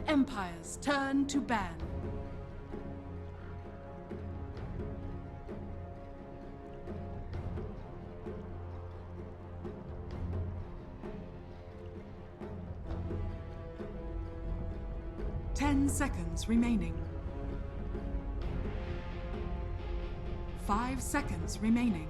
Empire's turn to ban. Ten seconds remaining. 5 seconds remaining.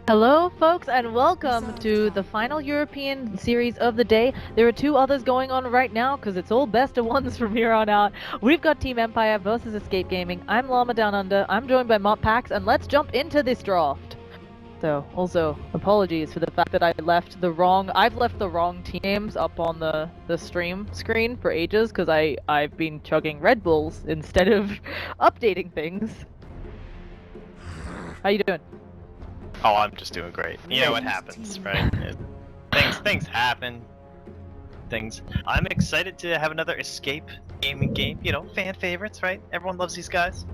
Hello folks and welcome to the final European series of the day. There are two others going on right now because it's all best of ones from here on out. We've got Team Empire versus Escape Gaming. I'm Llama Down Under. I'm joined by Mop Pax, and let's jump into this draft. So, also, apologies for the fact that I've left the wrong teams up on the stream screen for ages because I've been chugging Red Bulls instead of updating things. How you doing? Oh, I'm just doing great. You know what happens, right? Things happen. I'm excited to have another Escape Gaming game. You know, fan favorites, right? Everyone loves these guys.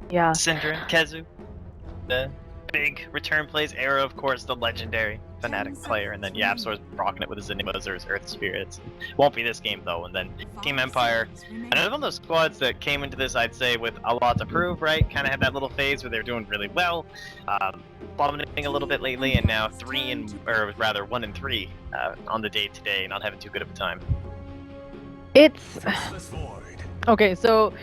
Yeah. Syndra, Kezu, the big return plays. Era, of course, the legendary Fnatic player, and then YapzOr's rocking it with his Enigmas or his Earth Spirits. Won't be this game though. And then Team Empire, another one of those squads that came into this, I'd say, with a lot to prove. Right? Kind of had that little phase where they're doing really well, plummeting a little bit lately, and now 1 and 3 on the day today, not having too good of a time. It's okay. So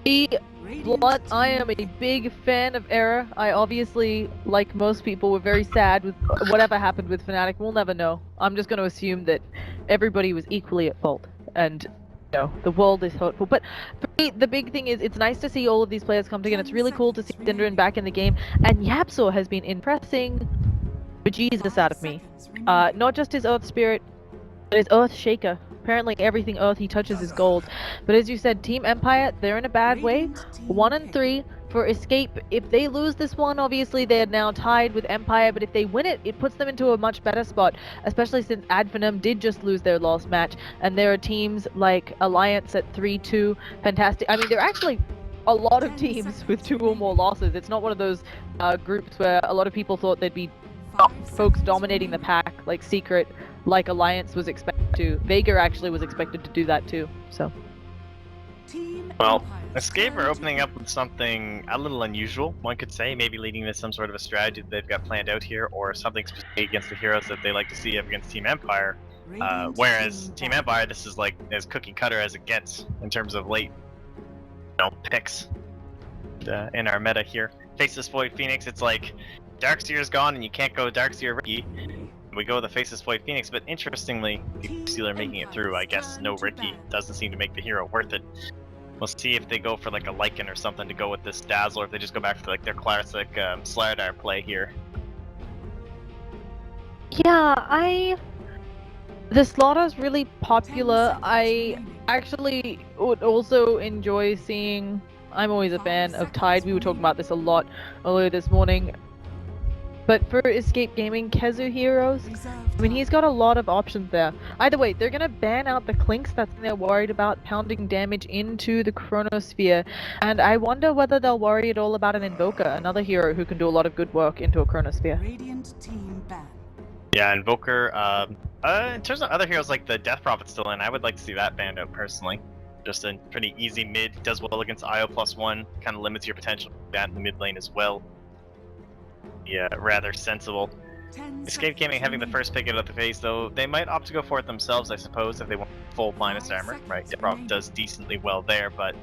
I am a big fan of Era. I obviously, like most people, were very sad with whatever happened with Fnatic. We'll never know. I'm just going to assume that everybody was equally at fault, and the world is hurtful. But for me, the big thing is it's nice to see all of these players come together. It's really cool to see Syndra back in the game, and YapzOr has been impressing bejesus out of me. Not just his Earth Spirit, but his Earth Shaker. Apparently everything Earth he touches is gold. But as you said, Team Empire, they're in a bad way. 1 and 3 for Escape. If they lose this one, obviously they're now tied with Empire, but if they win it, it puts them into a much better spot, especially since Advenum did just lose their last match, and there are teams like Alliance at 3-2, fantastic. I mean, there are actually a lot of teams with 2 or more losses. It's not one of those groups where a lot of people thought there'd be folks dominating the pack, like Secret, like Alliance was expected to. Vega actually was expected to do that too, so. Well, Escape are opening up with something a little unusual, one could say, maybe leading to some sort of a strategy that they've got planned out here, or something specific against the heroes that they like to see up against Team Empire. Whereas Team Empire, this is like as cookie cutter as it gets in terms of late picks in our meta here. Faceless Void Phoenix, it's like Darkseer's gone and you can't go Darkseer Ricky. We go with the Faceless Void Phoenix, but interestingly, people still are making it through. I guess no Ricky doesn't seem to make the hero worth it. We'll see if they go for like a Lycan or something to go with this Dazzle, or if they just go back to like their classic Slardar play here. Yeah, the Slaughter's really popular. I actually would also enjoy seeing. I'm always a fan of Tide. We were talking about this a lot earlier this morning. But for Escape Gaming, Kezu heroes, I mean, he's got a lot of options there. Either way, they're going to ban out the Clinks. That's what they're worried about, pounding damage into the Chronosphere. And I wonder whether they'll worry at all about an Invoker, another hero who can do a lot of good work into a Chronosphere. Radiant team ban. Yeah, Invoker, in terms of other heroes like the Death Prophet still in, I would like to see that banned out personally. Just a pretty easy mid, does well against IO +1, kind of limits your potential in the mid lane as well. Yeah, rather sensible. Escape Gaming having the first pick out of the phase, though, they might opt to go for it themselves, I suppose, if they want full minus armor. Right, Death does decently well there, but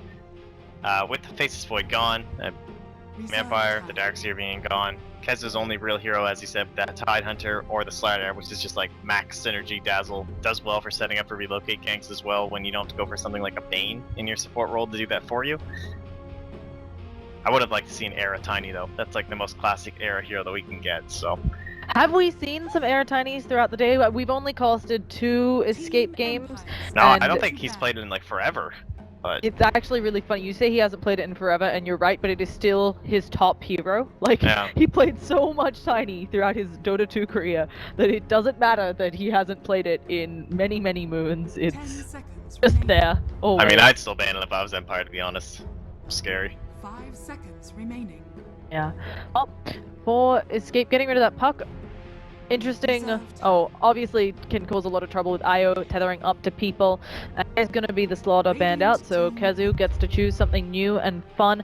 with the Faceless Void gone, Vampire, the Darkseer being gone, Kezu's only real hero, as he said, that Tide Hunter or the Slardar, which is just like max synergy Dazzle. Does well for setting up for relocate ganks as well when you don't have to go for something like a Bane in your support role to do that for you. I would have liked to see an Era Tiny though. That's like the most classic Era hero that we can get, so. Have we seen some Era Tinies throughout the day? We've only costed 2 Escape games. No, I don't think he's played it in like forever. But it's actually really funny. You say he hasn't played it in forever, and you're right, but it is still his top hero. Like, he played so much Tiny throughout his Dota 2 career that it doesn't matter that he hasn't played it in many, many moons. It's just there. Always. I mean, I'd still ban it if I was Empire, to be honest. Scary. 5 seconds remaining. Yeah. Well, for Escape getting rid of that puck, interesting. Oh, obviously can cause a lot of trouble with IO tethering up to people. And there's gonna be the Slaughter banned out, so Kazu gets to choose something new and fun.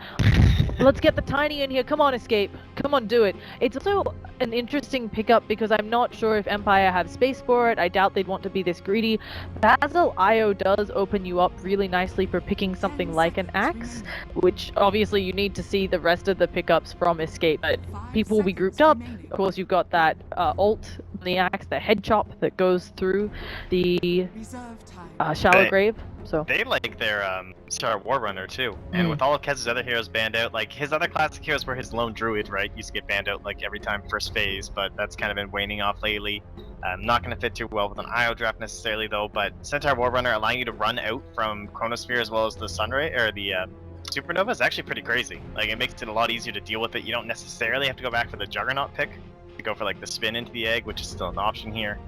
Let's get the Tiny in here. Come on, Escape. Come on, do it. It's also an interesting pickup because I'm not sure if Empire have space for it. I doubt they'd want to be this greedy. Basil IO does open you up really nicely for picking something like an axe, which obviously you need to see the rest of the pickups from Escape. But people will be grouped up. Of course, you've got that ult on the axe, the head chop that goes through the shallow grave. So they like their Star War Runner too, and with all of Kez's other heroes banned out, like his other classic heroes were his lone druid, right? Used to get banned out like every time first phase, but that's kind of been waning off lately. Not going to fit too well with an IO draft necessarily though, but Centaur War Runner allowing you to run out from Chronosphere as well as the Sunray or the Supernova is actually pretty crazy. Like it makes it a lot easier to deal with it. You don't necessarily have to go back for the Juggernaut pick to go for like the spin into the egg, which is still an option here.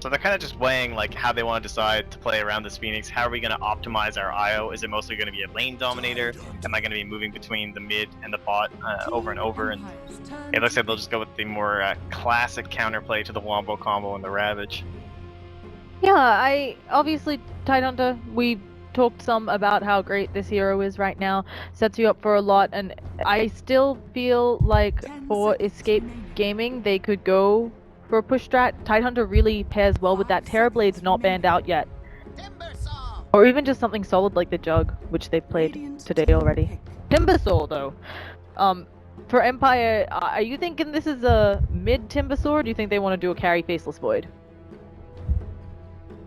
So they're kind of just weighing like how they want to decide to play around this Phoenix. How are we going to optimize our IO? Is it mostly going to be a lane dominator? Am I going to be moving between the mid and the bot over and over? And it looks like they'll just go with the more classic counterplay to the Wombo combo and the Ravage. yeah, I obviously Tidehunter, we talked some about how great this hero is right now, sets you up for a lot, and I still feel like for Escape Gaming they could go for a push strat. Tidehunter really pairs well with that. Terrorblade's not banned out yet. Or even just something solid like the Jug, which they've played today already. Timbersaw though. For Empire, are you thinking this is a mid Timbersaw, or do you think they want to do a carry Faceless Void?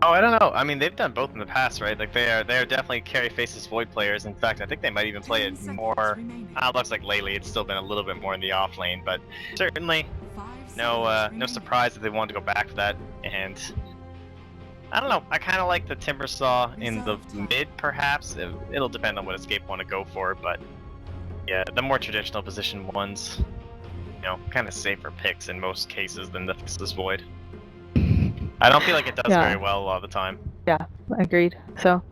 Oh, I don't know. I mean, they've done both in the past, right? Like they are definitely carry Faceless Void players. In fact, I think they might even play it more. It looks like lately it's still been a little bit more in the off lane, but certainly no surprise that they wanted to go back to that. And I don't know. I kind of like the Timbersaw in the mid, perhaps. It'll depend on what Escape want to go for, but yeah, the more traditional position ones, kind of safer picks in most cases than the Faceless Void. I don't feel like it does very well a lot of the time. Yeah, agreed. So,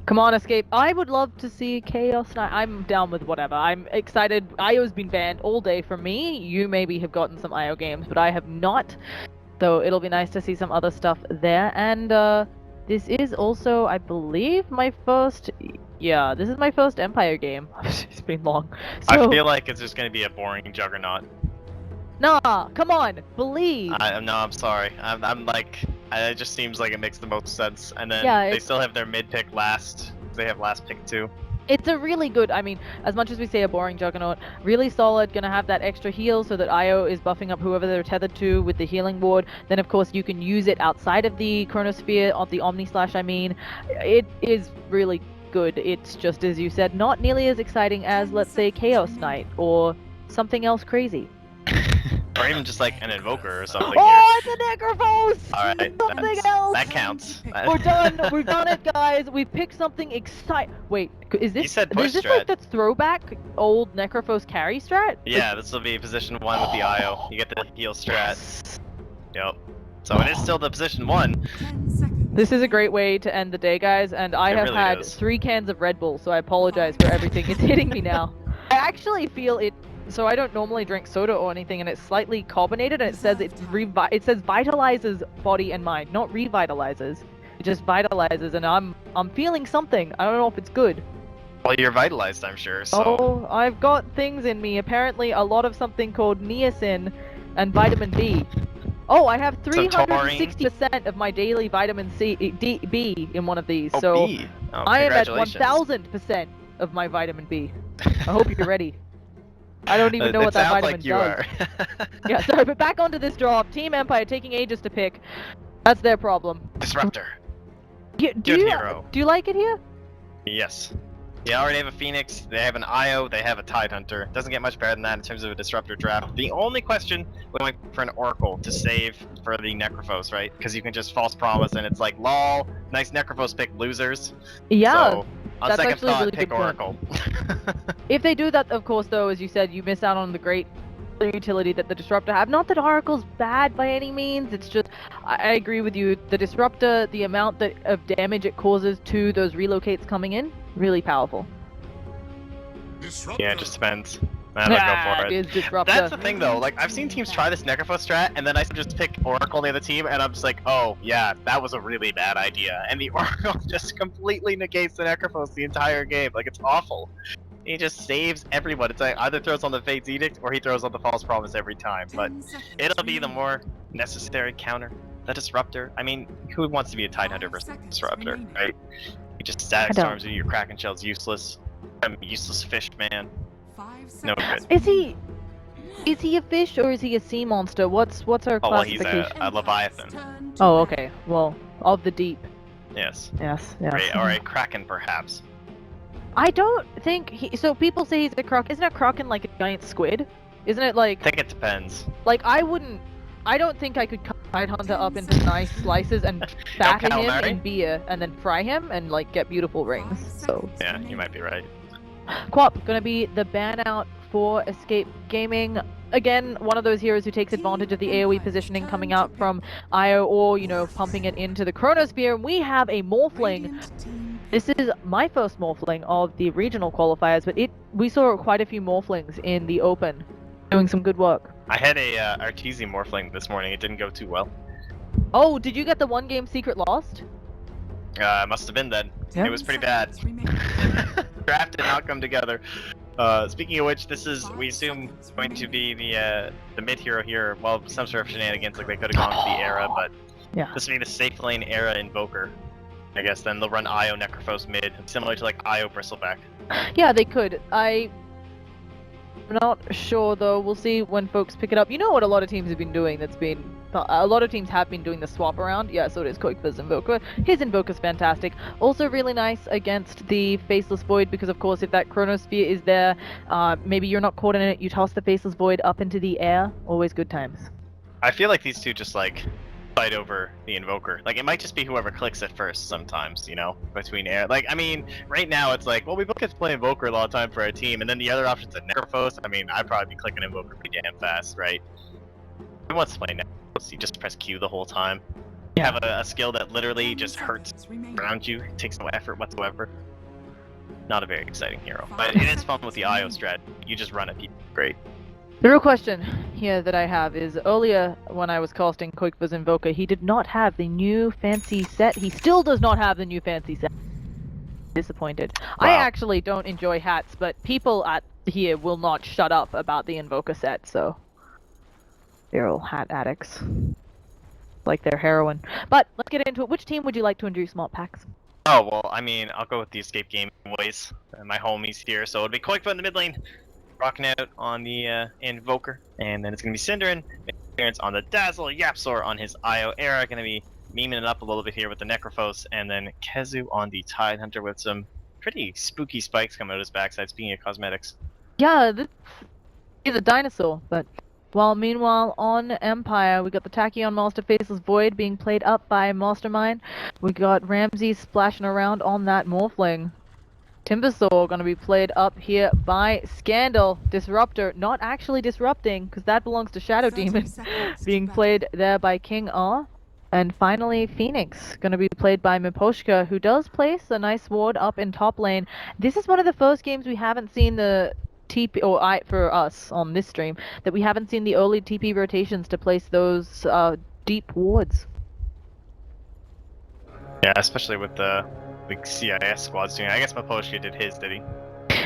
come on, Escape. I would love to see Chaos Knight. I'm down with whatever. I'm excited. IO's been banned all day from me. You maybe have gotten some IO games, but I have not. So it'll be nice to see some other stuff there. And this is also, I believe, my first... Yeah, this is my first Empire game. It's been long. So... I feel like it's just going to be a boring Juggernaut. Nah, come on, believe. No, I'm sorry. I'm like, it just seems like it makes the most sense. And then they still have their mid pick last. They have last pick too. It's a really good, I mean, as much as we say a boring Juggernaut, really solid, gonna have that extra heal so that IO is buffing up whoever they're tethered to with the healing ward. Then of course you can use it outside of the Chronosphere, of the Omni Slash I mean. It is really good. It's just, as you said, not nearly as exciting as, let's say, Chaos Knight or something else crazy. Or even just like an Invoker or something. Oh, it's a Necrophos! Alright, something else! That counts. We're done! We've done it, guys! We've picked something exciting. Wait, is this, You said push this strat. like the throwback old Necrophos carry strat? Yeah, this will be position 1 with the IO. You get the heal strat. Yep. So it is still the position 1. This is a great way to end the day, guys, and I have really had is. 3 cans of Red Bull, so I apologize for everything. It's hitting me now. I actually feel it. So I don't normally drink soda or anything, and it's slightly carbonated, and it says it says vitalizes body and mind, not revitalizes. It just vitalizes, and I'm feeling something. I don't know if it's good. Well, you're vitalized, I'm sure. So. Oh, I've got things in me. Apparently, a lot of something called niacin and vitamin B. Oh, I have 360% of my daily vitamin B in one of these. Oh, so B. Oh, I am at congratulations. 1000% of my vitamin B. I hope you're ready. I don't even know what that vitamin you does. Are. Yeah, sorry, but back onto this drop. Team Empire taking ages to pick. That's their problem. Disruptor. Do you like it here? Yes. They already have a Phoenix, they have an IO, they have a Tidehunter. Doesn't get much better than that in terms of a Disruptor draft. The only question was going for an Oracle to save for the Necrophos, right? Because you can just false promise and it's like, lol, nice Necrophos pick, losers. Yeah. So, on that's second actually a thought, really pick good point. Oracle. If they do that, of course, though, as you said, you miss out on the great utility that the Disruptor have. Not that Oracle's bad by any means, it's just, I agree with you, the Disruptor, the amount of damage it causes to those relocates coming in, really powerful. Yeah, it just depends. Man, I'll go for it it. is Disruptor. That's the thing though, like I've seen teams try this Necrophos strat, and then I just pick Oracle on the other team, and I'm just like, oh yeah, that was a really bad idea. And the Oracle just completely negates the Necrophos the entire game. Like it's awful. He just saves everyone. It's like either throws on the Fate's Edict or he throws on the False Promise every time. But 10 seconds it'll be the remaining. more necessary counter. The Disruptor. I mean, who wants to be a Tidehunter 5 versus seconds Disruptor, remaining. right? He just static I don't. storms you, your Kraken Shell's useless. I'm useless fish, man. 5 No seconds good. Is he a fish or is he a sea monster? What's our Oh, well, he's classification? a Leviathan. Turn to Oh, ban. okay. Well, of the deep. Yes. Yes. Or a Kraken, perhaps. I don't think he. So people say he's a croc. Isn't a kraken like a giant squid? Isn't it like I think it depends. like I wouldn't? I don't think I could cut Tidehunter up into nice slices and batter him calamari? in beer and then fry him and like get beautiful rings. 5 So seconds Yeah, you remaining. might be right. Quap gonna be the ban out for Escape Gaming. Again, one of those heroes who takes advantage of the AoE positioning coming out from Io or, you know, pumping it into the Chronosphere. And we have a Morphling. Radiant team This is my first Morphling of the regional qualifiers, but we saw quite a few Morphlings in the open doing some good work. I had a Arteezy Morphling this morning. It didn't go too well. Oh, did you get the one game secret lost? Must have been then. Yeah. It was pretty bad. 10 seconds remaining. Draft did not come together. Speaking of which, this is, we assume, going to be the mid hero here. Well, some sort of shenanigans, like they could have gone with the Era, but Yeah. this will be the safe lane Era Invoker. I guess then they'll run Io Necrophos mid, similar to like Io Bristleback. Yeah, they could. I'm not sure though. We'll see when folks pick it up. You know what a lot of teams have been doing a lot of teams have been doing the swap around. Yeah, so does Qualifier Invoker. His Invoker's fantastic. Also really nice against the Faceless Void because of course if that Chronosphere is there, maybe you're not caught in it, you toss the Faceless Void up into the air. Always good times. I feel like these two just like fight over the Invoker. Like it might just be whoever clicks it first sometimes, you know, between air. Like I mean, right now it's like, well, we both get to play Invoker a lot of time for our team, and then the other option's a Necrophos. I mean, I'd probably be clicking Invoker pretty damn fast, right? Who wants to play Necrophos? You just press Q the whole time. You have a skill that literally 10 just hurts seconds remaining. around you. It takes no effort whatsoever. Not a very exciting hero, but it is fun with the IO strat. You just run at people. Great. The real question here that I have is earlier when I was casting Qualifier Invoker, he did not have the new fancy set. He still does not have the new fancy set. Disappointed. I Wow. actually don't enjoy hats, but people at here will not shut up about the Invoker set, so they're all hat addicts. Like they're heroin. But let's get into it. Which team would you like to introduce Smart Packs? Oh, well, I mean, I'll go with the Escape Game boys. My homies here, so it'll be Qualifier in the mid lane. Rocking out on the Invoker, and then it's gonna be Cinderin, appearance on the Dazzle, Yapsor on his Io Era, gonna be memeing it up a little bit here with the Necrophos, and then Kezu on the Tidehunter with some pretty spooky spikes coming out of his backside, speaking of cosmetics. Yeah, this is a dinosaur, but meanwhile on Empire, we got the Tachyon Master Faceless Void being played up by Mastermind. We got Ramsey splashing around on that Morphling. Timbersaw gonna be played up here by Scandal. Disruptor, not actually disrupting, because that belongs to Shadow 30 Demon. seconds to Being ban. played there by King R. And finally, Phoenix, gonna be played by Miposhka, who does place a nice ward up in top lane. This is one of the first games we haven't seen the TP, for us on this stream, that we haven't seen the early TP rotations to place those deep wards. Yeah, especially with the CIS squads doing it. I guess Maposhka did his, did he?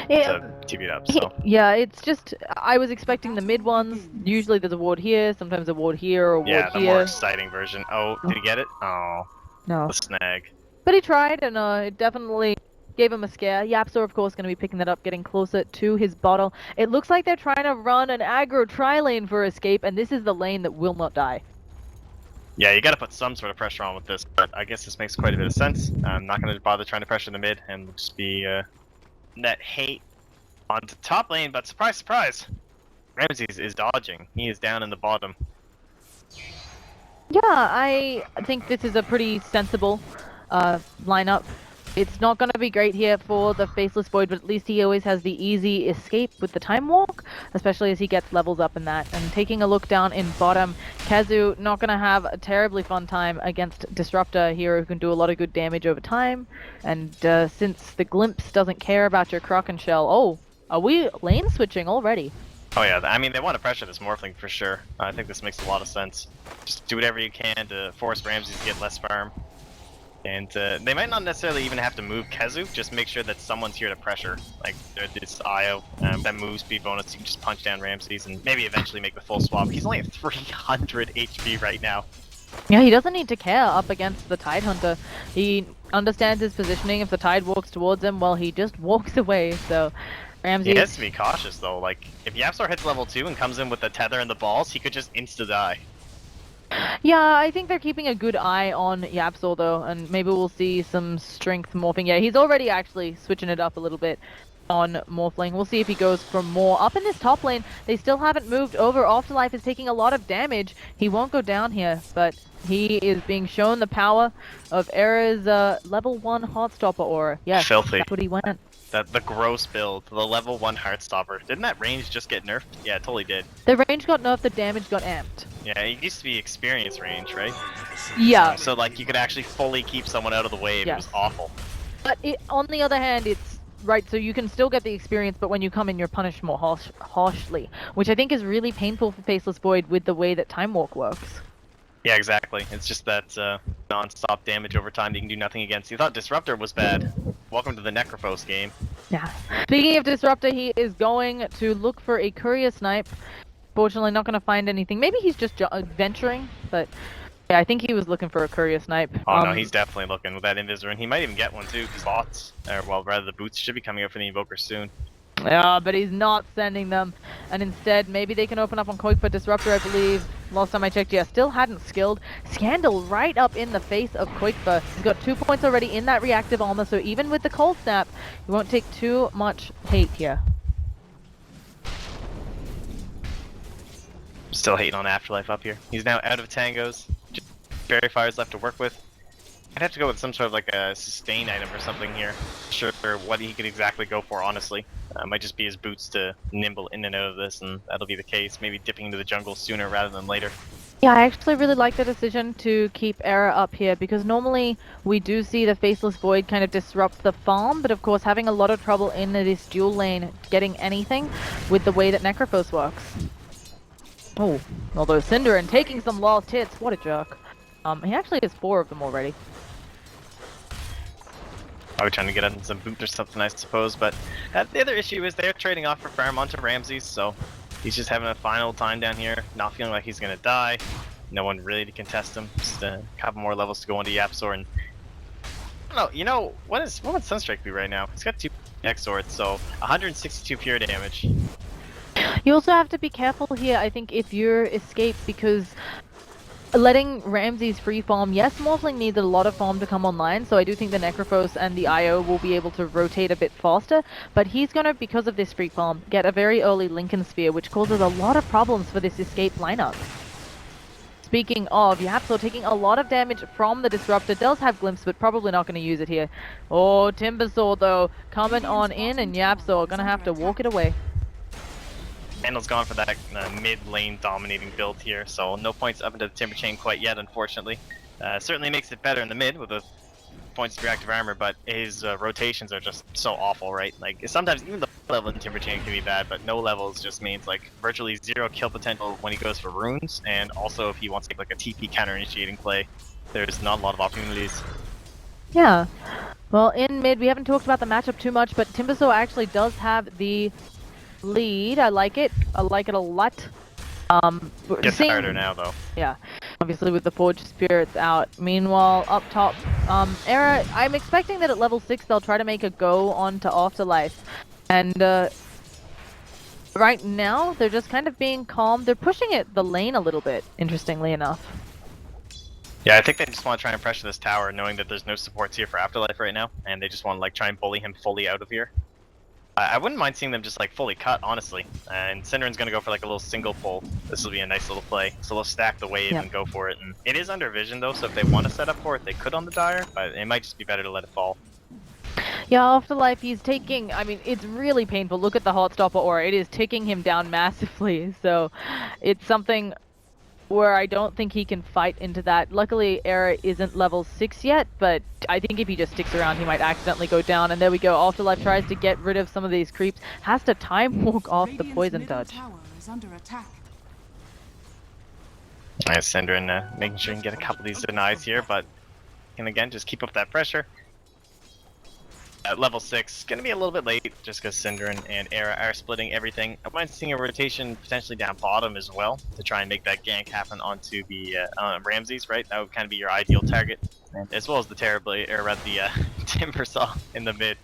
Yeah, To TV it up, so. yeah, it's just, I was expecting the mid ones. Usually there's a ward here, sometimes a ward here, or a ward Yeah, the here. more exciting version. Oh, did he get it? Oh, No. the snag. But he tried, and it definitely gave him a scare. Yapsor, of course, going to be picking that up, getting closer to his bottle. It looks like they're trying to run an aggro tri-lane for Escape, and this is the lane that will not die. Yeah, you gotta put some sort of pressure on with this, but I guess this makes quite a bit of sense. I'm not gonna bother trying to pressure the mid and just be net hate onto top lane, but surprise, surprise! Ramses is dodging. He is down in the bottom. Yeah, I think this is a pretty sensible lineup. It's not going to be great here for the Faceless Void, but at least he always has the easy escape with the Time Walk, especially as he gets levels up in that. And taking a look down in bottom, Kazu not going to have a terribly fun time against Disruptor, a hero who can do a lot of good damage over time. And since the Glimpse doesn't care about your Kraken Shell, oh, Are we lane switching already? Oh yeah, I mean they want to pressure this Morphling for sure. I think this makes a lot of sense. Just do whatever you can to force Ramses to get less farm. And they might not necessarily even have to move Kezu, just make sure that someone's here to pressure. Like this Io, that move speed bonus, you can just punch down Ramses and maybe eventually make the full swap. He's only at 300 HP right now. Yeah, he doesn't need to care up against the Tide Hunter. He understands his positioning. If the Tide walks towards him, well, he just walks away. So, Ramsey... He has to be cautious though. Like, if Yapsor hits level 2 and comes in with the tether and the balls, he could just insta-die. Yeah, I think they're keeping a good eye on Yapsor though, and maybe we'll see some strength morphing. Yeah, he's already actually switching it up a little bit on Morphling. We'll see if he goes for more. Up in this top lane, they still haven't moved over. Afterlife is taking a lot of damage. He won't go down here, but he is being shown the power of Era's level 1 Heartstopper aura. Yes, Filthy. that's what he went. The gross build, the level 1 Heartstopper. Didn't that range just get nerfed? Yeah, it totally did. The range got nerfed, the damage got amped. Yeah, it used to be experience range, right? Yeah. So like you could actually fully keep someone out of the wave. Yes. It was awful. But on the other hand, it's right, so you can still get the experience, but when you come in, you're punished more harshly, which I think is really painful for Faceless Void with the way that Time Walk works. Yeah, exactly. It's just that non-stop damage over time that you can do nothing against. You thought Disruptor was bad. Welcome to the Necrophos game. Yeah. Speaking of Disruptor, he is going to look for a Courier Snipe. Fortunately, not going to find anything. Maybe he's just venturing, but yeah, I think he was looking for a Courier Snipe. Oh no, he's definitely looking with that Invis, and he might even get one too. Thoughts, or well, rather the boots should be coming out for the Invoker soon. Yeah, but he's not sending them, and instead, maybe they can open up on Qualifier Disruptor, I believe. Last time I checked, yeah, still hadn't skilled. Scandal right up in the face of Qualifier. He's got 2 points already in that reactive armor, so even with the cold snap, he won't take too much hate here. Still hating on Afterlife up here. He's now out of tangos. Just Berry Fires left to work with. I'd have to go with some sort of like a sustain item or something here. Sure what he could exactly go for, honestly. Might just be his boots to nimble in and out of this, and that'll be the case. Maybe dipping into the jungle sooner rather than later. Yeah, I actually really like the decision to keep Era up here, because normally we do see the Faceless Void kind of disrupt the farm, but of course having a lot of trouble in this dual lane getting anything with the way that Necrophos works. Oh, although Cinderin taking some lost hits, what a jerk. He actually has 4 of them already. Probably trying to get on some boot or something, I suppose, but the other issue is they're trading off for farm onto Ramses, so he's just having a final time down here, not feeling like he's gonna die. No one really to contest him. Just a couple more levels to go into Yapsor, and I don't know, you know, what would Sunstrike be right now? He's got 2 Exorts, so 162 pure damage. You also have to be careful here, I think, if you're Escape, because letting Ramses free farm, yes, Morphling needs a lot of farm to come online, so I do think the Necrophos and the IO will be able to rotate a bit faster, but he's gonna, because of this free farm, get a very early Lincoln Sphere, which causes a lot of problems for this Escape lineup. Speaking of, Yapsor taking a lot of damage from the Disruptor, does have Glimpse, but probably not going to use it here. Oh, Timbersaw, though, coming on in, and Yapsor gonna have to walk it away. Randall's gone for that mid-lane dominating build here, so no points up into the Timber Chain quite yet, unfortunately. Certainly makes it better in the mid with the points of reactive armor, but his rotations are just so awful, right? Like, sometimes even the level in Timber Chain can be bad, but no levels just means like virtually 0 kill potential when he goes for runes, and also if he wants to take like a TP counter-initiating play, there's not a lot of opportunities. Yeah. Well, in mid, we haven't talked about the matchup too much, but Timbersaw actually does have the lead. I like it. I like it a lot. Gets harder now, though. Yeah. Obviously with the Forged Spirits out. Meanwhile, up top, Era, I'm expecting that at level 6 they'll try to make a go onto Afterlife. And, right now, they're just kind of being calm. They're pushing it the lane a little bit, interestingly enough. Yeah, I think they just want to try and pressure this tower, knowing that there's no supports here for Afterlife right now, and they just want to like try and bully him fully out of here. I wouldn't mind seeing them just like fully cut, honestly. And Cinderen's gonna go for like a little single pull. This will be a nice little play. So they'll stack the wave and go for it. And it is under vision though, so if they want to set up for it, they could on the Dire, but it might just be better to let it fall. Yeah, Afterlife, he's taking, I mean, it's really painful. Look at the Heartstopper aura. It is ticking him down massively. So it's something where I don't think he can fight into that. Luckily, Era isn't level 6 yet, but I think if he just sticks around, he might accidentally go down. And there we go. Afterlife tries to get rid of some of these creeps. Has to time walk off the Radiant's poison middle touch. tower is under attack. Nice, Synderen making sure you can get a couple of these denies here, but can again just keep up that pressure. At level 6, gonna be a little bit late just because Synderen and Era are splitting everything. I mind seeing a rotation potentially down bottom as well to try and make that gank happen onto the Ramses, right? That would kind of be your ideal target, as well as the terribly, or rather the Timber Saw in the mid.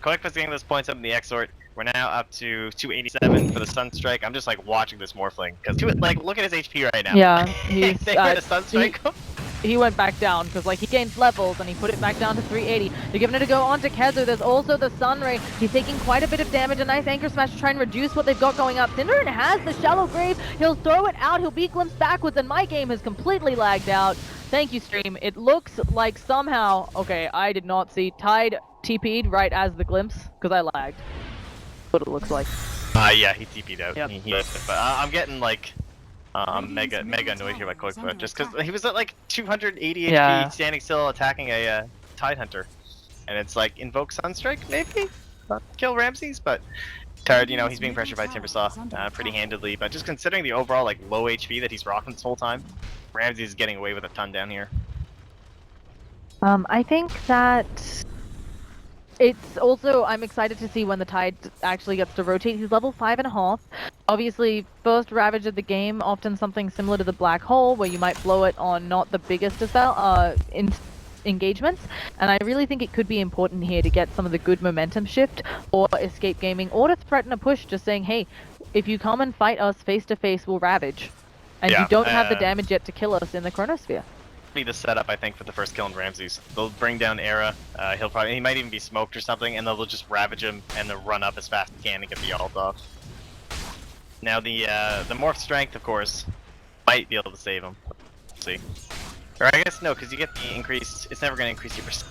Qualifier getting those points up in the Exort. We're now up to 287 for the Sunstrike. I'm just like watching this Morphling because like look at his HP right now. Yeah, he's they hit a Sunstrike. he went back down because like he gained levels and he put it back down to 380. They're giving it a go on to Kezu. There's also the Sunray. He's taking quite a bit of damage. A nice Anchor Smash to try and reduce what they've got going up. Synderen has the Shallow Grave. He'll throw it out. He'll be glimpsed backwards, and my game has completely lagged out. Thank you, stream. It looks like somehow... Okay, I did not see. Tide TP'd right as the glimpse because I lagged. What it looks like. Yeah, he TP'd out. Yep. He missed it, but I'm getting like... mega annoyed here by Qualifier, just because he was at like 280 HP standing still attacking a Tide Hunter. And it's like, invoke Sunstrike, maybe? Not kill Ramses, but... Tired, you know, he's being pressured by Timbersaw pretty handedly, but just considering the overall like low HP that he's rocking this whole time, Ramses is getting away with a ton down here. I think that it's also, I'm excited to see when the Tide actually gets to rotate. He's level 5.5. Obviously, first Ravage of the game, often something similar to the Black Hole, where you might blow it on not the biggest engagements, and I really think it could be important here to get some of the good momentum shift or escape gaming, or to threaten a push, just saying, hey, if you come and fight us face to face, we'll Ravage. And you don't have the damage yet to kill us in the Chronosphere. Be the setup, I think, for the first kill in Ramses. They'll bring down Era. He might even be smoked or something, and they'll just ravage him and then run up as fast as they can and get the ult off. Now the morph strength, of course, might be able to save him. Let's see. Or I guess no, because you get the increased. It's never going to increase your percent.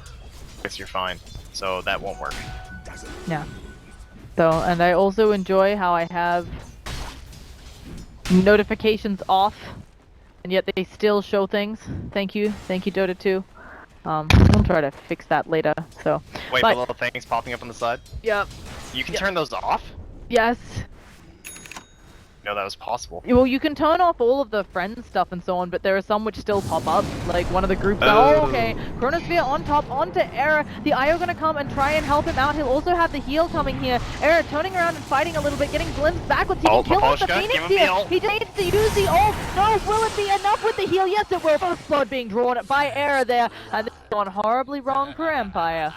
You're fine, so that won't work. Yeah. So, and I also enjoy how I have notifications off, and yet they still show things. Thank you, Dota 2. I'll try to fix that later. So. Wait, the little things popping up on the side. Yep. You can turn those off. Yes. No, that was possible. Well, you can turn off all of the friend stuff and so on, but there are some which still pop up. Like one of the groups. Oh, okay. Chronosphere on top, onto Era. The IO gonna come and try and help him out. He'll also have the heal coming here. Era turning around and fighting a little bit, getting glimpsed backwards. He can kill off the Phoenix here. He needs to use the ult. No, will it be enough with the heal? Yes, it will. First blood being drawn by Era there, and this has gone horribly wrong for Empire.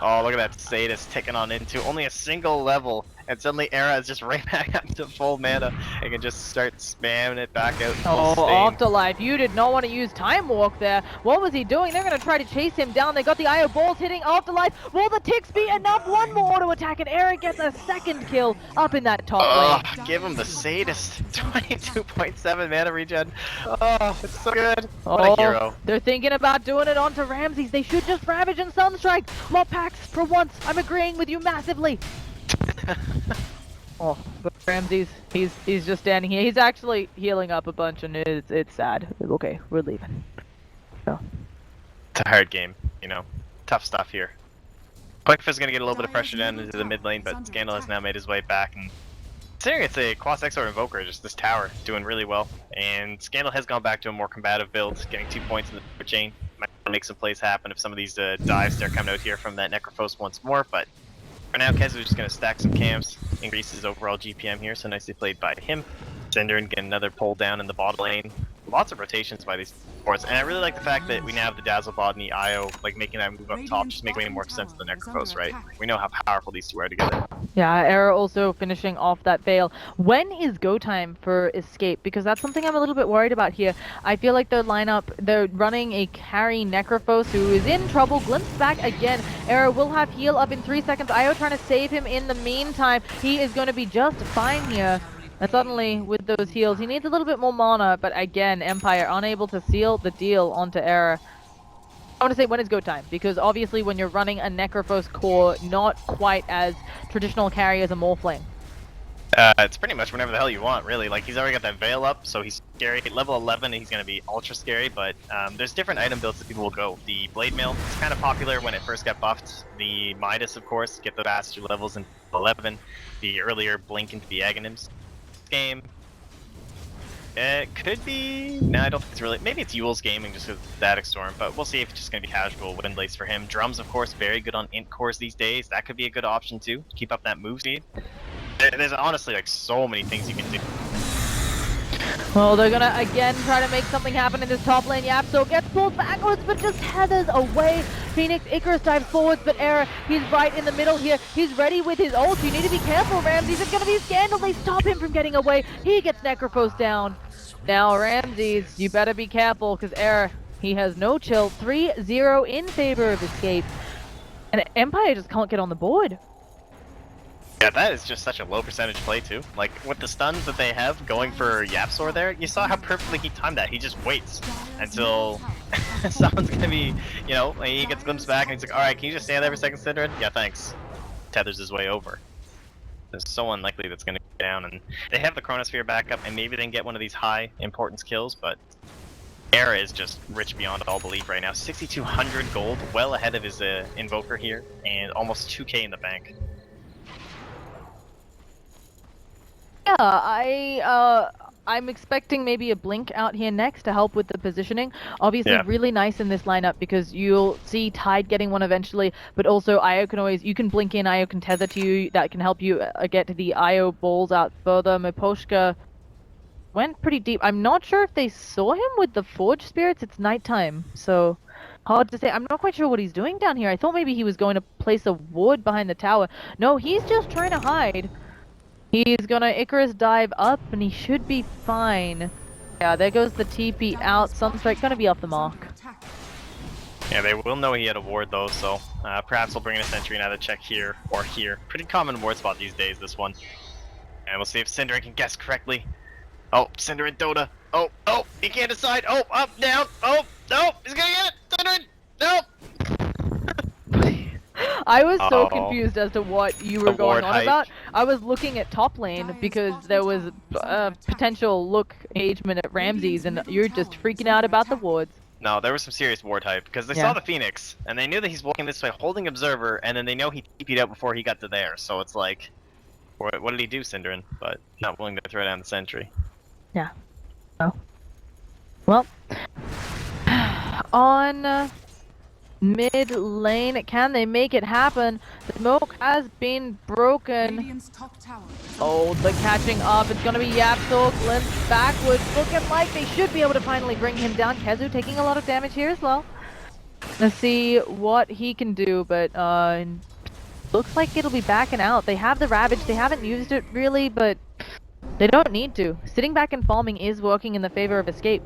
Oh, look at that Sadist ticking on into only a single level, and suddenly Era is just right back up to full mana and can just start spamming it back out. Oh, Afterlife, you did not want to use Time Walk there. What was he doing? They're going to try to chase him down. They got the IO balls hitting Afterlife. Will the ticks be enough? One more auto attack, and Era gets a second kill up in that top lane. Give him the Sadist. 22.7 mana regen. Oh, it's so good. What a hero. They're thinking about doing it onto Ramses. They should just Ravage and Sunstrike. More packs for once. I'm agreeing with you massively. Oh, but Ramses, he's just standing here. He's actually healing up a bunch, and it's sad. Okay, we're leaving. So. It's a hard game, you know. Tough stuff here. Quickfist gonna get a little bit of pressure down into the mid lane, but Scandal has now made his way back, and considering it's a Quas Exor Invoker, just this tower doing really well. And Scandal has gone back to a more combative build, getting 2 points in the chain. Might make some plays happen if some of these dives start coming out here from that Necrophos once more, but for now, Kezu's just going to stack some camps, increase his overall GPM here, so nicely played by him. Synderen getting another pull down in the bottom lane. Lots of rotations by these supports, and I really like the fact that we now have the Dazzle bot and the IO, like making that move up top, just make way more sense than the Necrophos, right? We know how powerful these two are together. Yeah, Era also finishing off that Veil. When is go time for Escape? Because that's something I'm a little bit worried about here. I feel like their lineup, they're running a carry Necrophos who is in trouble. Glimpse back again. Era will have heal up in 3 seconds. IO trying to save him in the meantime. He is going to be just fine here. And suddenly, with those heals, he needs a little bit more mana, but again, Empire unable to seal the deal onto Era. I want to say when is go time, because obviously when you're running a Necrophos core, not quite as traditional carry as a Morphling. It's pretty much whenever the hell you want, really. Like, he's already got that veil up, so he's scary. Level 11, he's going to be ultra scary, but there's different item builds that people will go. The Blade Mail is kind of popular when it first got buffed. The Midas, of course, get the faster levels in 11. The earlier Blink into the Aghanims game. It could be... No, I don't think it's really... Maybe it's Yule's gaming just with Static Storm, but we'll see if it's just going to be casual Windlace for him. Drums, of course, very good on int cores these days. That could be a good option, too. Keep up that move speed. There's honestly like so many things you can do. Well, they're gonna again try to make something happen in this top lane. Yapso gets pulled backwards, but just heathers away. Phoenix Icarus dives forwards, but Era, he's right in the middle here. He's ready with his ult. You need to be careful, Ramses. It's gonna be a scandal. They stop him from getting away. He gets Necrophos down. Now, Ramses, you better be careful, because Era, he has no chill. 3-0 in favor of Escape. And Empire just can't get on the board. Yeah, that is just such a low percentage play too. Like, with the stuns that they have going for Yapsor there, you saw how perfectly he timed that. He just waits until someone's gonna be, you know, he gets glimpsed back and he's like, alright, can you just stand there for a second, Synderen? Yeah, thanks. Tethers his way over. It's so unlikely that's gonna go down, and they have the Chronosphere backup, and maybe they can get one of these high importance kills, but Era is just rich beyond all belief right now. 6,200 gold, well ahead of his Invoker here, and almost 2k in the bank. Yeah, I'm expecting maybe a Blink out here next to help with the positioning. Obviously, Yeah. really nice in this lineup because you'll see Tide getting one eventually, but also Io can always, you can blink in, Io can tether to you, that can help you get to the Io balls out further. Miposhka went pretty deep. I'm not sure if they saw him with the Forge Spirits. It's nighttime, so hard to say. I'm not quite sure what he's doing down here. I thought maybe he was going to place a ward behind the tower. No, he's just trying to hide. He's gonna Icarus dive up, and he should be fine. Yeah, there goes the TP out. Sunstrike gonna be off the mark. Yeah, they will know he had a ward though, so perhaps we'll bring in a sentry and either check here or here. Pretty common ward spot these days, this one. And we'll see if Synderen can guess correctly. Oh, Synderen Dota. Oh, he can't decide. Oh, up, down. Oh, no, he's gonna get it. Synderen, no. I was so confused as to what you were going on hype. about. I was looking at top lane because there was a potential look engagement at Ramses, and you're just freaking out about the wards. No, there was some serious ward hype because they saw the Phoenix and they knew that he's walking this way holding Observer, and then they know he TP'd out before he got to there. So it's like, what did he do, Synderen? But not willing to throw down the sentry. Yeah. Oh. Well. On mid lane, can they make it happen? The smoke has been broken. Radiant's top tower. Oh, the catching up. It's gonna be Yapso, glimpse backwards. Looking like they should be able to finally bring him down. Kezu taking a lot of damage here as well. Let's see what he can do, but looks like it'll be backing out. They have the Ravage. They haven't used it really, but they don't need to. Sitting back and farming is working in the favor of Escape.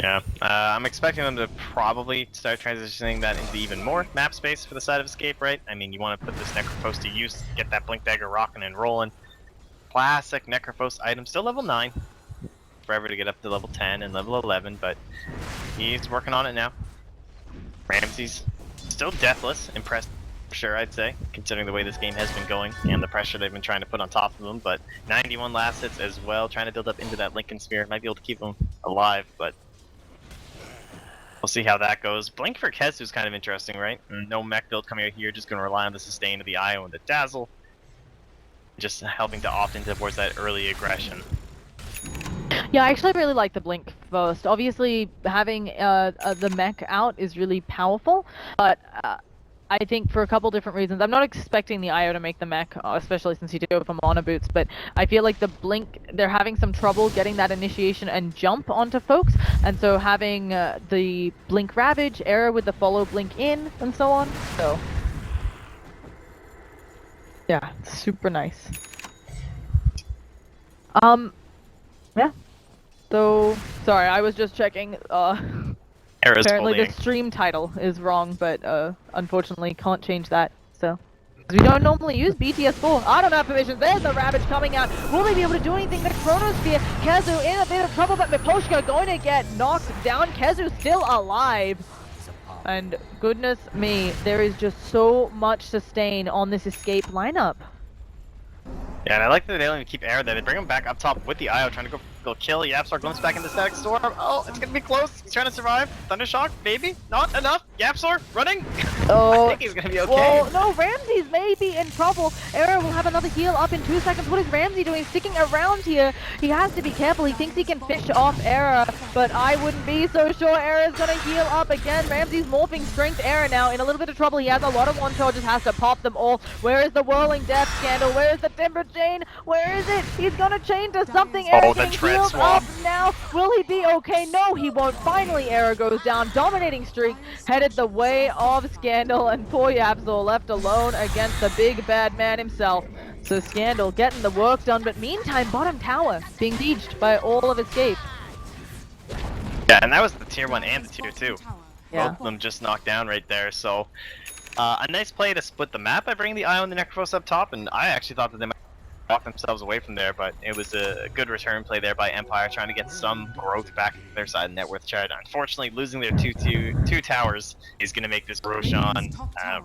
Yeah, I'm expecting them to probably start transitioning that into even more map space for the side of Escape, right? I mean, you want to put this Necrophos to use, get that Blink Dagger rocking and rolling. Classic Necrophos item, still level 9. Forever to get up to level 10 and level 11, but he's working on it now. Ramses, still deathless, impressed for sure, I'd say, considering the way this game has been going and the pressure they've been trying to put on top of him, but 91 last hits as well, trying to build up into that Lincoln Sphere. Might be able to keep him alive, but we'll see how that goes. Blink for Kezu is kind of interesting, right? No mech build coming out here, just going to rely on the sustain of the Io and the Dazzle. Just helping to opt in towards that early aggression. Yeah, I actually really like the Blink first. Obviously, having the mech out is really powerful, but I think for a couple different reasons. I'm not expecting the Io to make the mech, especially since you do it from Mana Boots, but I feel like the Blink, they're having some trouble getting that initiation and jump onto folks, and so having the Blink Ravage, Era with the follow Blink in, and so on, so yeah, super nice. Yeah. So, sorry, I was just checking, Era's apparently bullying. the stream title is wrong, but unfortunately can't change that, so. We don't normally use BTS4. I don't have permission. There's the Ravage coming out. Will they be able to do anything? The Chronosphere. Kezu in a bit of trouble, but Miposhka going to get knocked down. Kezu still alive. And goodness me, there is just so much sustain on this escape lineup. Yeah, and I like that they don't even keep air there. They bring him back up top with the IO, trying to go kill. Yapstar glimpse back into Static Storm. Oh, it's gonna be close. He's trying to survive. Thundershock, maybe? Not enough. Yapstar, running. Oh, I think he's gonna be okay. Well, no, Ramsey's maybe in trouble. Era will have another heal up in 2 seconds. What is Ramsey doing? Sticking around here. He has to be careful. He thinks he can fish off Era, but I wouldn't be so sure. Era's gonna heal up again. Ramsey's morphing strength. Era now in a little bit of trouble. He has a lot of one charges, has to pop them all. Where is the whirling death scandal? Where is the timber chain? Where is it? He's gonna chain to something. Era the getting tread healed swap. up now. Will he be okay? No, he won't. Finally, Era goes down. Dominating streak headed the way of Scandal, and poor Yapsor left alone against the big bad man himself. So Scandal getting the work done, but meantime, bottom tower being sieged by all of Escape. Yeah, and that was the tier 1 and the tier 2. Yeah. Both of them just knocked down right there, so a nice play to split the map by bringing the IO and the Necrophos up top, and I actually thought that they might walk themselves away from there, but it was a good return play there by Empire, trying to get some growth back to their side of net worth chart. Unfortunately, losing their two towers is going to make this Roshan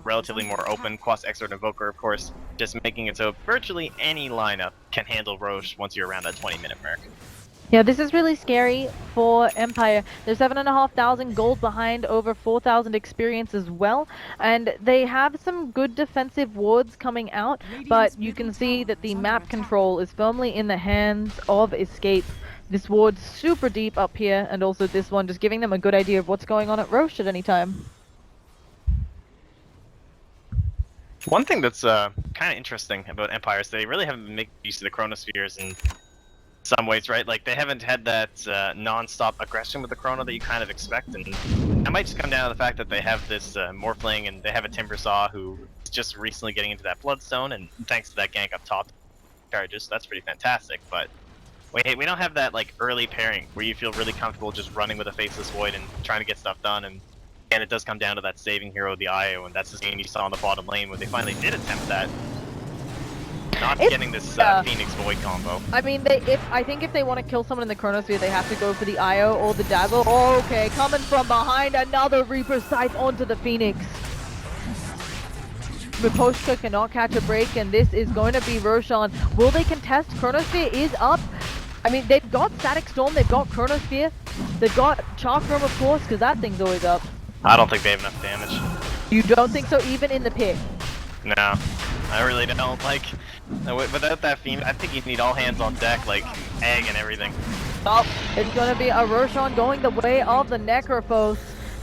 relatively more open. Quas Exort Invoker, of course, just making it so virtually any lineup can handle Rosh once you're around that 20-minute mark. Yeah, this is really scary for Empire. They're 7,500 gold behind, over 4,000 experience as well, and they have some good defensive wards coming out, but you can see that the map control is firmly in the hands of Escape. This ward's super deep up here, and also this one just giving them a good idea of what's going on at Roche at any time. One thing that's kind of interesting about Empire is they really haven't been making use of the Chronospheres in some ways, right? Like, they haven't had that non-stop aggression with the Chrono that you kind of expect, and that might just come down to the fact that they have this Morphling, and they have a Timbersaw who is just recently getting into that Bloodstone, and thanks to that gank up top charges, that's pretty fantastic, but we don't have that, like, early pairing where you feel really comfortable just running with a Faceless Void and trying to get stuff done, and it does come down to that saving hero, the IO, and that's the scene you saw in the bottom lane when they finally did attempt that. Not getting this Phoenix Void combo. I mean, I think if they want to kill someone in the Chronosphere, they have to go for the IO or the Dazzle. Oh, okay, coming from behind, another Reaper Scythe onto the Phoenix. Miposhka cannot catch a break, and this is going to be Roshan. Will they contest? Chronosphere is up. I mean, they've got Static Storm, they've got Chronosphere, they've got Chakram, of course, because that thing's always up. I don't think they have enough damage. You don't think so, even in the pit? No, I really don't. Like, without that Phoenix, I think you need all hands on deck, like egg and everything. Oh, it's going to be a Roshan going the way of the Necrophos.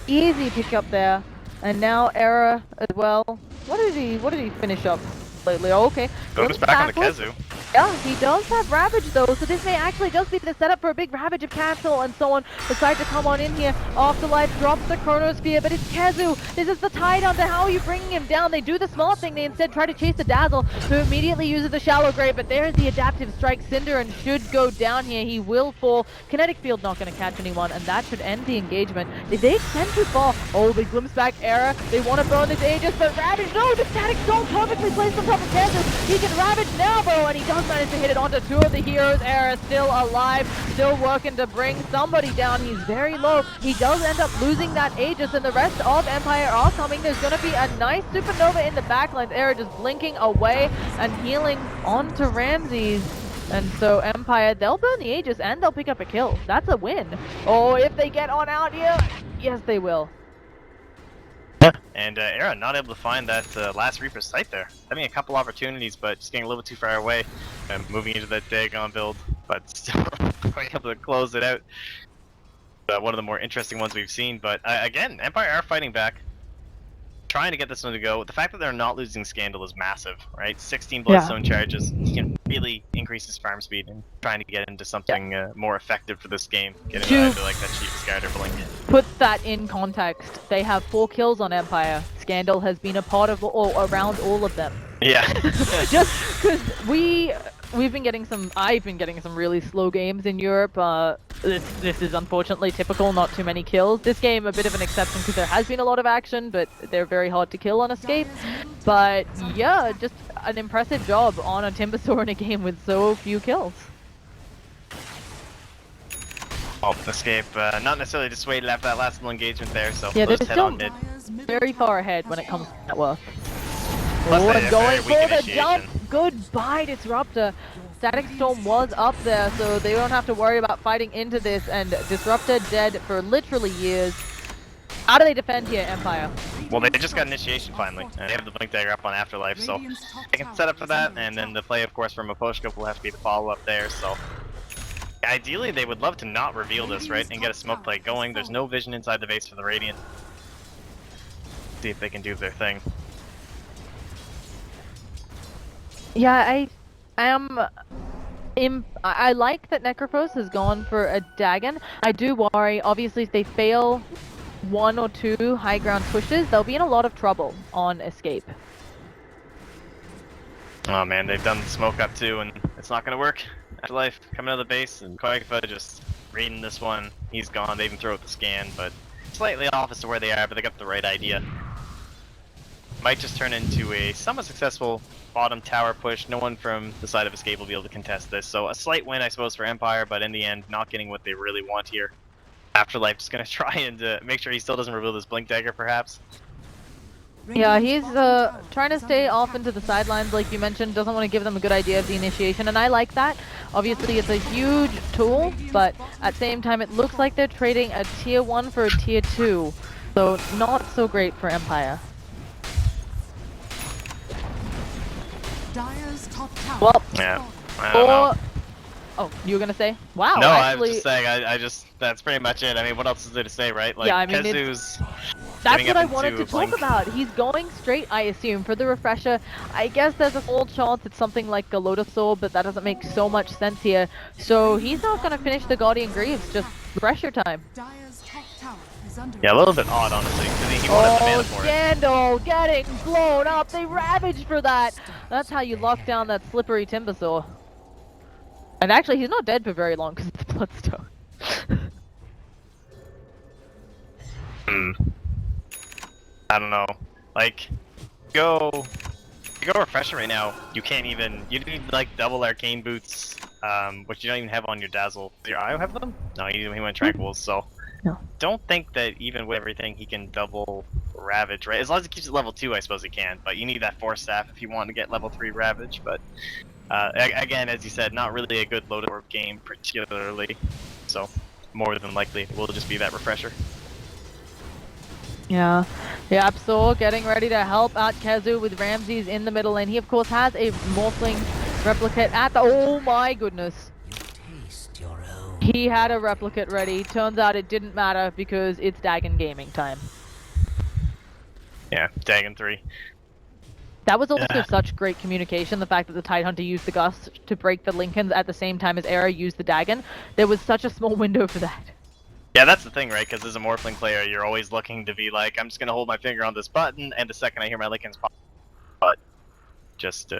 Easy pick up there. And now Era as well. What did he finish up lately? Oh, okay. Goes back on the Kezu. Yeah, he does have Ravage though, so this may actually just be the setup for a big Ravage of Cancel and someone decide to come on in here. Afterlife drops the Chronosphere, but it's Kezu. This is the tie down to how are you bringing him down. They do the small thing, they instead try to chase the Dazzle, who immediately uses the Shallow Grave, but there's the adaptive strike. Cinderin should go down here, he will fall. Kinetic Field not going to catch anyone, and that should end the engagement. If they extend too far, oh, they glimpse back Era, they want to burn this Aegis, but Ravage, no, the Static Storm perfectly placed on top of Kezu. He can Ravage now though, and he does managed to hit it onto two of the heroes. Era still alive, still working to bring somebody down. He's very low. He does end up losing that Aegis, and the rest of Empire are coming. There's going to be a nice supernova in the backlines. Era just blinking away and healing onto Ramses. And so Empire, they'll burn the Aegis and they'll pick up a kill. That's a win. Oh, if they get on out here, yes they will. And Era not able to find that last Reaper site there. Having a couple opportunities, but just getting a little bit too far away. And moving into that Dagon build, but still able to close it out. One of the more interesting ones we've seen. But again, Empire are fighting back. Trying to get this one to go. The fact that they're not losing Scandal is massive, right? 16 Bloodstone charges. He can really increase his farm speed and trying to get into something more effective for this game. Getting out of like that cheap Scatter Blink. Put that in context. They have 4 kills on Empire. Scandal has been a part of around all of them. Yeah. Just because I've been getting some really slow games in Europe. This is unfortunately typical, not too many kills. This game a bit of an exception because there has been a lot of action, but they're very hard to kill on Escape. But yeah, just an impressive job on a Timbersaw in a game with so few kills. Oh, escape. Not necessarily dissuaded after that last little engagement there, so Yeah, they'll they're just head still on mid. Dire's middle very tower far ahead has when it comes to fallen. net worth. Plus Oh, they and have going very weak for the jump! initiation. Goodbye, Disruptor. Static Storm was up there, so they don't have to worry about fighting into this, and Disruptor dead for literally years. How do they defend here, Empire? Well, they just got initiation finally, and they have the Blink Dagger up on Afterlife, so Radiant's top they can tower set up for is that, under and then attack. the play, of course, from Aposhka will have to be the follow-up there, so... Ideally, they would love to not reveal this, right, and get a smoke play going. There's no vision inside the base for the Radiant. See if they can do their thing. Yeah, I like that Necrophos has gone for a Dagon. I do worry, obviously, if they fail one or two high ground pushes, they'll be in a lot of trouble on escape. Oh man, they've done the smoke up too, and it's not gonna work. Afterlife coming out of the base, and Qualifier just reading this one. He's gone. They even throw out the scan, but slightly off as to where they are, but they got the right idea. Might just turn into a somewhat successful bottom tower push. No one from the side of escape will be able to contest this, so a slight win, I suppose, for Empire, but in the end, not getting what they really want here. Afterlife just gonna try and make sure he still doesn't reveal this Blink Dagger, perhaps. Yeah, Radiant's he's bottom tower trying to is stay under off attack. into the sidelines, like you mentioned, doesn't want to give them a good idea of the initiation, and I like that. Obviously, it's a huge tool, but at the same time, it looks like they're trading a tier 1 for a tier 2, so not so great for Empire. Dire's top tower Well, is Yeah. fallen. I don't know. Oh, you were gonna say? Wow, No, I actually, was just saying, I just, that's pretty much it. I mean, what else is there to say, right? Like, Yeah, I mean, Kezu's that's giving what up I wanted into to talk Blink. about. He's going straight, I assume, for the refresher. I guess there's a small chance it's something like a Lotus Soul, but that doesn't make so much sense here. So he's not gonna finish the Guardian Greaves, just refresher time. Dire's top tower is under Yeah, a little bit odd, honestly, because he wanted the mana Oh, for it. Scandal getting blown up. They ravaged for that. That's how you lock down that slippery Timbersaw. And actually, he's not dead for very long because it's the Bloodstone. I don't know. Like, you go refresher right now, you can't even, you need like double arcane boots, which you don't even have on your dazzle. Does your IO have them? No, he went tranquils, so. No. Don't think that even with everything he can double ravage, right? As long as he keeps it level 2, I suppose he can, but you need that 4 staff if you want to get level 3 ravage, but again, as you said, not really a good loaded orb game particularly, so more than likely it will just be that refresher. Yeah, Absol getting ready to help out Kezu with Ramses in the middle lane. He, of course, has a Morphling replicate at the... Oh my goodness. He had a replicate ready. Turns out it didn't matter because it's Dagon Gaming time. Yeah, Dagon 3. That was also such great communication, the fact that the Tidehunter used the Gust to break the Lincolns at the same time as Era used the Dagon. There was such a small window for that. Yeah, that's the thing, right? Because as a Morphling player, you're always looking to be like, I'm just going to hold my finger on this button, and the second I hear my Lincolns pop, but just,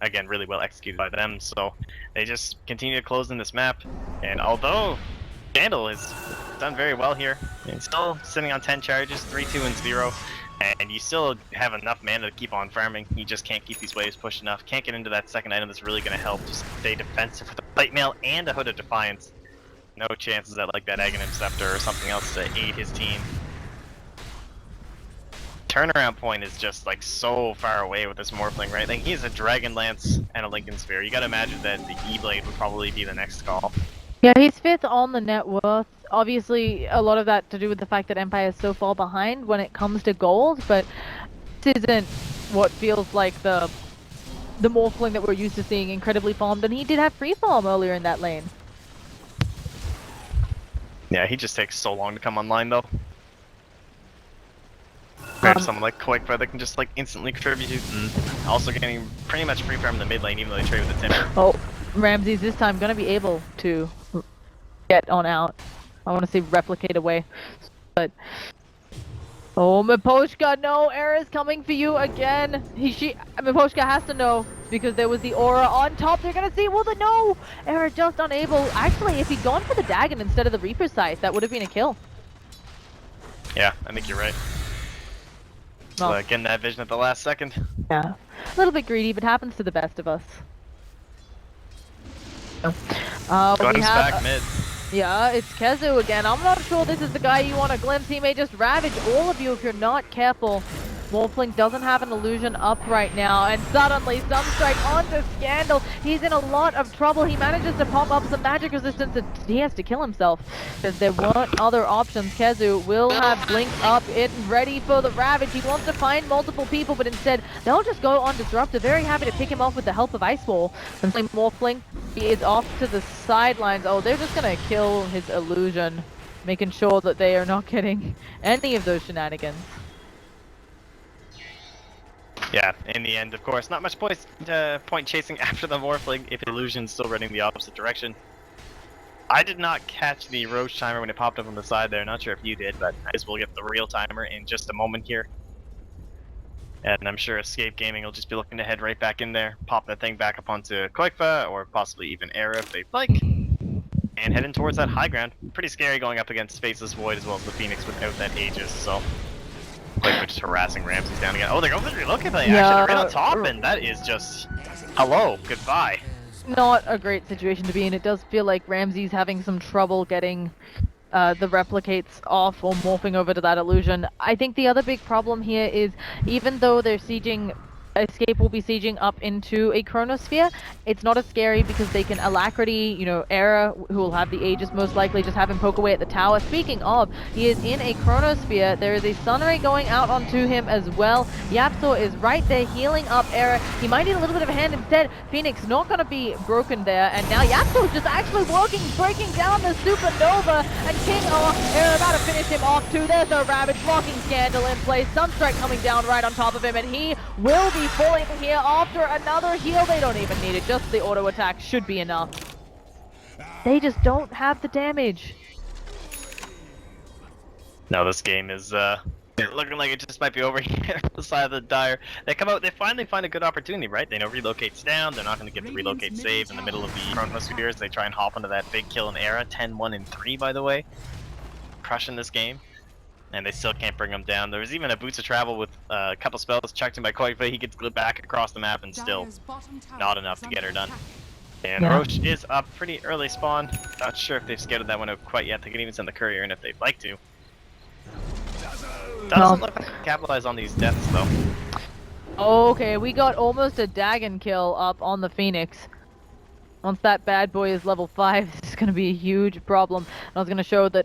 again, really well executed by them, so they just continue to close in this map, and although Scandal has done very well here, and still sitting on 10 charges, 3, 2, and 0, and you still have enough mana to keep on farming, you just can't keep these waves pushed enough, can't get into that second item that's really going to help, just stay defensive with a Plate Mail and a Hood of Defiance. No chances at like that Aghanim Scepter or something else to aid his team. Turnaround point is just like so far away with this Morphling, right? Like he has a Dragon Lance and a Lincoln Sphere. You gotta imagine that the E-Blade would probably be the next call. Yeah, he's 5th on the net worth. Obviously, a lot of that to do with the fact that Empire is so far behind when it comes to gold, but this isn't what feels like the Morphling that we're used to seeing incredibly farmed, and he did have free farm earlier in that lane. Yeah, he just takes so long to come online though. Grab someone like Qualifier that can just like instantly contribute, and also getting pretty much free farm in the mid lane even though they trade with the Timber. Oh, Ramses this time gonna be able to get on out. I want to see replicate away, but oh, Miposhka, no, Era's coming for you again. Miposhka has to know because there was the aura on top. They're gonna see. Will they? No, Era just unable. Actually, if he'd gone for the Dagon instead of the Reaper Scythe, that would have been a kill. Yeah, I think you're right. Well, Getting that vision at the last second. yeah, a little bit greedy, but happens to the best of us. We Gotham's have back mid. Yeah, it's Kezu again. I'm not sure this is the guy you want to glimpse. He may just ravage all of you if you're not careful. Morphling doesn't have an illusion up right now, and suddenly Sunstrike onto Scandal. He's in a lot of trouble. He manages to pop up some magic resistance, and he has to kill himself because there weren't other options. Kezu will have Blink up and ready for the ravage. He wants to find multiple people, but instead they'll just go on Disruptor. Very happy to pick him off with the help of Ice Wall. And playing Morphling, he is off to the sidelines. Oh, they're just gonna kill his illusion, making sure that they are not getting any of those shenanigans. Yeah, in the end, of course, not much point chasing after the Morphling if Illusion's still running the opposite direction. I did not catch the Roach timer when it popped up on the side there. Not sure if you did, but I guess we'll get the real timer in just a moment here. And I'm sure Escape Gaming will just be looking to head right back in there, pop that thing back up onto Qualifier, or possibly even Era if they'd like, and heading towards that high ground. Pretty scary going up against Faceless Void as well as the Phoenix without that Aegis, so... Like, we're just harassing Ramses down again. Oh, they're going for the relook at actually right on top, and that is just... Hello, goodbye. Not a great situation to be in. It does feel like Ramsey's having some trouble getting the replicates off or morphing over to that illusion. I think the other big problem here is, even though they're sieging... Escape will be sieging up into a Chronosphere. It's not as scary because they can Alacrity, you know, Era, who will have the Aegis most likely, just have him poke away at the tower. Speaking of, he is in a Chronosphere. There is a Sunray going out onto him as well. Yapzor is right there healing up Era. He might need a little bit of a hand instead. Phoenix not going to be broken there. And now Yapzor is just actually working, breaking down the Supernova. And King, Era about to finish him off too. There's a Ravage, blocking Scandal in place. Sunstrike coming down right on top of him, and he will be falling here after another heal. They don't even need it, just the auto attack should be enough. They just don't have the damage. No, this game is looking like it just might be over here on the side of the Dire. They come out, they finally find a good opportunity, right? They know Relocate's down, they're not going to get the Relocate save in the middle of the Chronospheres. They try and hop into that big kill in Era, 10-1 and 3 by the way. Crushing this game. And they still can't bring him down. There was even a Boots of Travel with a couple spells chucked in by Qualifier. He gets glued back across the map and still not enough to get her done. And Roche is up pretty early spawn. Not sure if they've scouted that one out quite yet. They can even send the courier in if they'd like to. Doesn't look like they capitalize on these deaths though. Okay, we got almost a Dagon kill up on the Phoenix. Once that bad boy is level 5, this is going to be a huge problem. And I was going to show that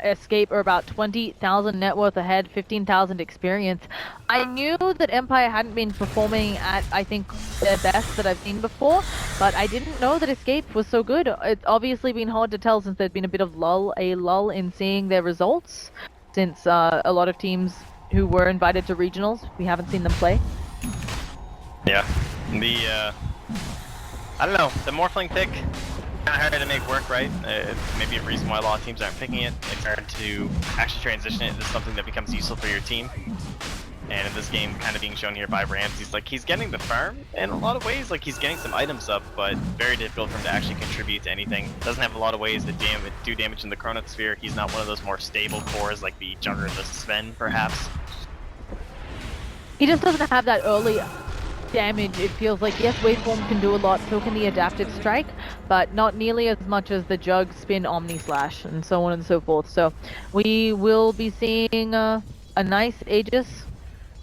Escape are about 20,000 net worth ahead, 15,000 experience. I knew that Empire hadn't been performing at, I think, their best that I've seen before, but I didn't know that Escape was so good. It's obviously been hard to tell since there's been a bit of lull in seeing their results, since a lot of teams who were invited to regionals, we haven't seen them play. Yeah, I don't know, the Morphling pick, kind of hard to make work, right? Maybe a reason why a lot of teams aren't picking it. It's hard to actually transition it into something that becomes useful for your team. And in this game, kind of being shown here by Ramses, like, he's getting the farm in a lot of ways, like, he's getting some items up, but very difficult for him to actually contribute to anything. Doesn't have a lot of ways to do damage in the Chronosphere. He's not one of those more stable cores like the Jungler or the Sven, perhaps. He just doesn't have that early damage. It feels like, yes, Waveform can do a lot, so can the Adaptive Strike, but not nearly as much as the Jug, Spin, Omni Slash, and so on and so forth. So we will be seeing a nice Aegis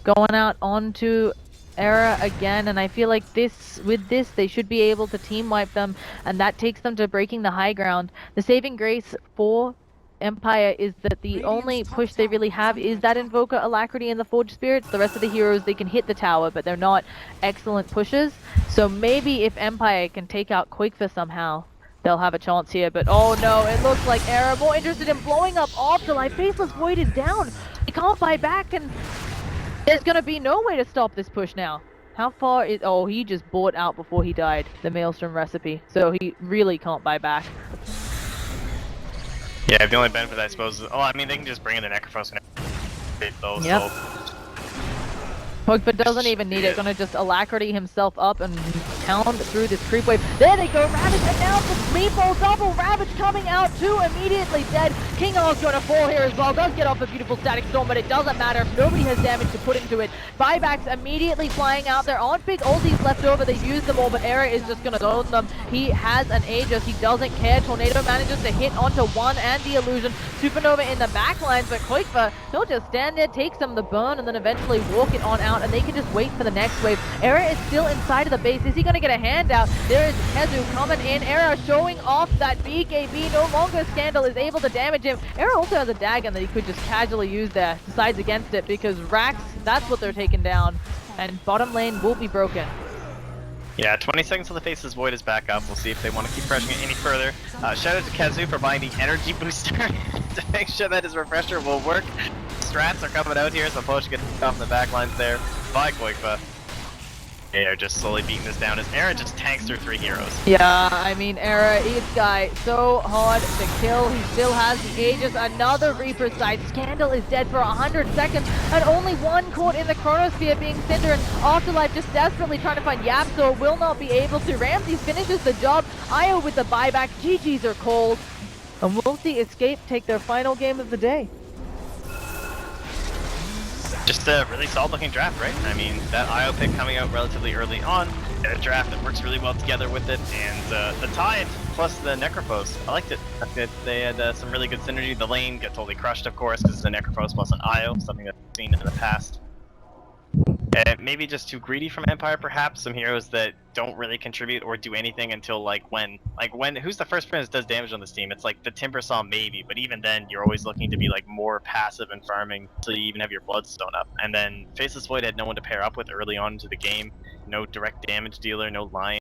going out onto Era again, and I feel like with this they should be able to team wipe them, and that takes them to breaking the high ground. The saving grace for Empire is that the only push they really have is that Invoker, Alacrity, and the Forge Spirits. The rest of the heroes, they can hit the tower, but they're not excellent pushes. So maybe if Empire can take out Qualifier somehow, they'll have a chance here. But oh no, it looks like Era more interested in blowing up Afterlife. Faceless Void is down. He can't buy back, and there's gonna be no way to stop this push now. How far is... Oh, he just bought out before he died, the Maelstrom recipe. So he really can't buy back. Yeah, the only benefit I suppose is, oh, I mean, they can just bring in the Necrophos and those. Yep. So. But doesn't even need it. Gonna just Alacrity himself up and pound through this creep wave. There they go, Ravage, and now the Meatball double Ravage coming out too, immediately dead. King L's going to fall here as well. Does get off a beautiful static storm, but it doesn't matter if nobody has damage to put into it. Buybacks immediately flying out. There aren't big ultis left over. They've used them all, but Era is just going to zone them. He has an Aegis. He doesn't care. Tornado manages to hit onto one and the illusion. Supernova in the back lines, but Qualifier, he'll just stand there, take some of the burn, and then eventually walk it on out, and they can just wait for the next wave. Era is still inside of the base. Is he going to get a handout? There is Kezu coming in. Era showing off that BKB. No longer Scandal is able to damage him. Era also has a Dagon that he could just casually use there. Decides against it because Rax, that's what they're taking down. And bottom lane will be broken. Yeah, 20 seconds till the Faceless Void is back up. We'll see if they want to keep pressuring it any further. Shout out to Kezu for buying the energy booster to make sure that his refresher will work. Strats are coming out here, so Posh gets off in the back lines there by Qualifier. They are just slowly beating this down as Era just tanks through 3 heroes. Yeah, I mean, Era, this guy so hard to kill. He still has the Aegis. Another Reaper side. Scandal is dead for 100 seconds, and only one caught in the Chronosphere, being Cinder, and Afterlife just desperately trying to find Yap, so will not be able to. Ramses finishes the job. Io with the buyback. GG's are called. And we'll see Escape take their final game of the day. Just a really solid looking draft, right? I mean, that IO pick coming out relatively early on, a draft that works really well together with it, and the Tide plus the Necrophos, I liked it. They had some really good synergy. The lane got totally crushed, of course, because it's a Necrophos plus an IO, something that we've seen in the past. Maybe just too greedy from Empire, perhaps. Some heroes that don't really contribute or do anything until who's the first person that does damage on this team? It's like the Timbersaw maybe, but even then you're always looking to be like more passive and farming until you even have your Bloodstone up. And then Faceless Void had no one to pair up with early on into the game. No direct damage dealer, no Lion.